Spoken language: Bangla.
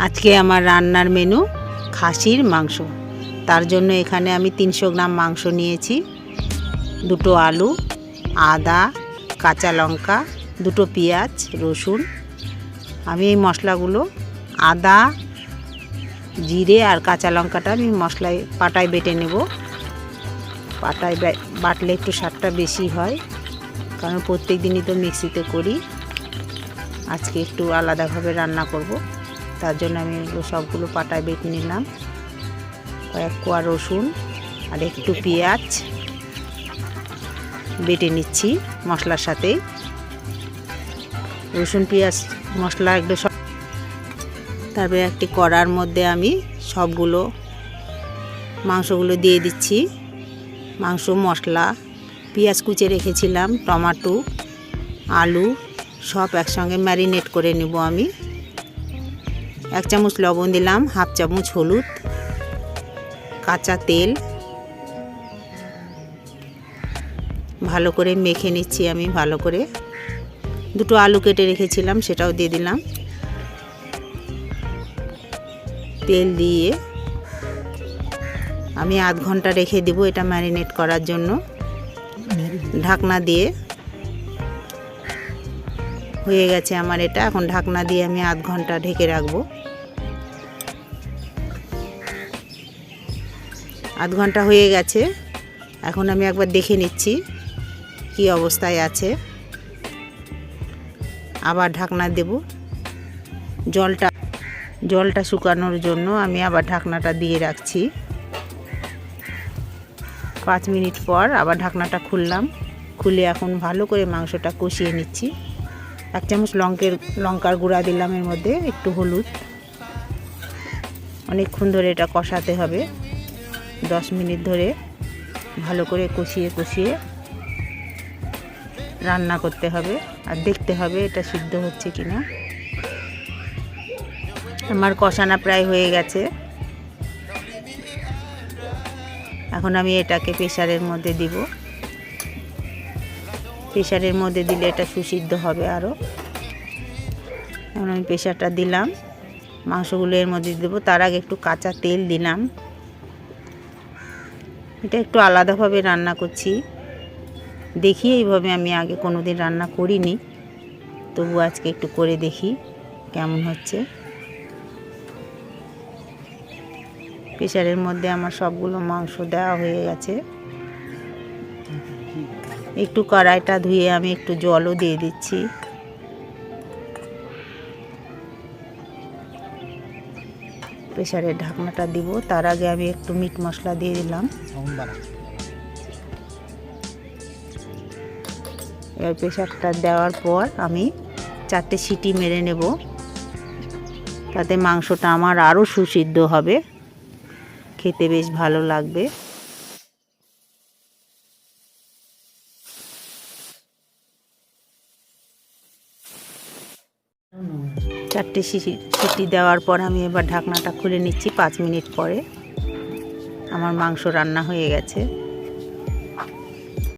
আজকে আমার রান্নার মেনু খাসির মাংস। তার জন্য এখানে আমি 300 গ্রাম মাংস নিয়েছি, দুটো আলু, আদা, কাঁচা লঙ্কা, দুটো পেঁয়াজ, রসুন। আমি এই মশলাগুলো আদা, জিরে আর কাঁচা লঙ্কাটা আমি মশলায় পাটায় বেটে নেব। পাটায় বাটলে একটু স্বাদটা বেশি হয়, কারণ প্রত্যেক দিনই তো মিক্সিতে করি, আজকে একটু আলাদাভাবে রান্না করব। তার জন্য আমি এগুলো সবগুলো পাটায় বেটে নিলাম। কয়েক কোয়া রসুন আর একটু পেঁয়াজ বেটে নিচ্ছি মশলার সাথে। রসুন পেঁয়াজ মশলা একটু সব, তারপরে একটি কড়ার মধ্যে আমি সবগুলো মাংসগুলো দিয়ে দিচ্ছি। মাংস, মশলা, পেঁয়াজ কুচে রেখেছিলাম, টমেটো, আলু সব একসঙ্গে ম্যারিনেট করে নেব আমি। 1 চামচ লবণ দিলাম, 1/2 চামচ হলুদ, কাঁচা তেল, ভালো করে মেখে নিচ্ছি আমি। ভালো করে দুটো আলু কেটে রেখেছিলাম, সেটাও দিয়ে দিলাম। তেল দিয়ে আমি আধ ঘন্টা রেখে দেব এটা ম্যারিনেট করার জন্য। ঢাকনা দিয়ে হয়ে গেছে আমার এটা। এখন ঢাকনা দিয়ে আমি আধ ঘন্টা ঢেকে রাখবো। আধ ঘন্টা হয়ে গেছে, এখন আমি একবার দেখে নিচ্ছি কি অবস্থায় আছে। আবার ঢাকনা দেব। জলটা শুকানোর জন্য আমি আবার ঢাকনাটা দিয়ে রাখছি। 5 মিনিট পর আবার ঢাকনাটা খুললাম। খুলে এখন ভালো করে মাংসটা কষিয়ে নিচ্ছি। 1 চামচ লঙ্কার গুঁড়া দিলাম এর মধ্যে, একটু হলুদ। অনেকক্ষণ ধরে এটা কষাতে হবে, 10 মিনিট ধরে ভালো করে কষিয়ে রান্না করতে হবে। আর দেখতে হবে এটা সিদ্ধ হচ্ছে কিনা। আমার কষানো প্রায় হয়ে গেছে। এখন আমি এটাকে প্রেসারের মধ্যে দিব। প্রেসারের মধ্যে দিলে এটা সুসিদ্ধ হবে আরও। এখন আমি প্রেসারটা দিলাম, মাংসগুলো এর মধ্যে দেবো। তার আগে একটু কাঁচা তেল দিলাম। এটা একটু আলাদাভাবে রান্না করছি, দেখি এইভাবে আমি আগে কোনো দিন রান্না করিনি, তবু আজকে একটু করে দেখি কেমন হচ্ছে। প্রেসারের মধ্যে আমার সবগুলো মাংস দেওয়া হয়ে গেছে। একটু কড়াইটা ধুয়ে আমি একটু জলও দিয়ে দিচ্ছি। প্রেসারের ঢাকনাটা দিব। তার আগে আমি একটু মিট মশলা দিয়ে দিলাম। এবার প্রেসারটা দেওয়ার পর আমি 4টে সিটি মেরে নেব, তাতে মাংসটা আমার আরও সুসিদ্ধ হবে, খেতে বেশ ভালো লাগবে। চারটে সিটি দেওয়ার পর আমি এবার ঢাকনাটা খুলে নিচ্ছি। 5 মিনিট পরে আমার মাংস রান্না হয়ে গেছে।